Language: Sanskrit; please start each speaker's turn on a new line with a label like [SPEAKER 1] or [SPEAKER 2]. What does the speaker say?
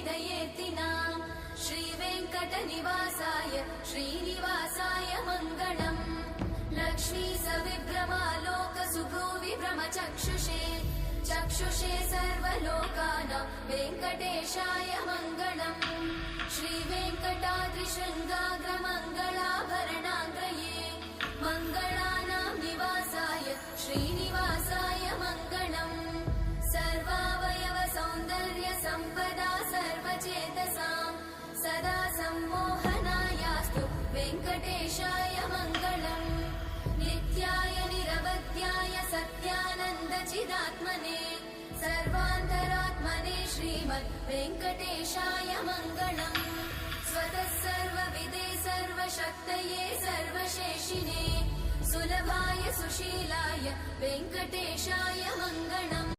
[SPEAKER 1] हृदयेत्तिना श्रीवेङ्कटनिवासाय श्रीनिवासाय मङ्गलम् लक्ष्मी सविभ्रमालोकसुभ्रूविभ्रमचक्षुषे चक्षुषे सर्वलोकानां वेङ्कटेशाय मङ्गलम् श्रीवेङ्कटाद्रिशृङ्गाग्रमङ्गलाभरणाङ्गये मङ्गलानां निवासाय श्रीनिवासाय मङ्गलम् सर्वावयव सौन्दर्य सम्पदा सर्वचेतसां सदा सम्मोहनायास्तु वेङ्कटेशाय मङ्गलम् नित्याय निरवध्याय सत्यानन्दचिदात्मने सर्वान्तरात्मने श्रीमद् वेङ्कटेशाय मङ्गलम् स्वतः सर्वविदे सर्वशक्तये सर्वशेषिने सुलभाय सुशीलाय वेङ्कटेशाय मङ्गलम्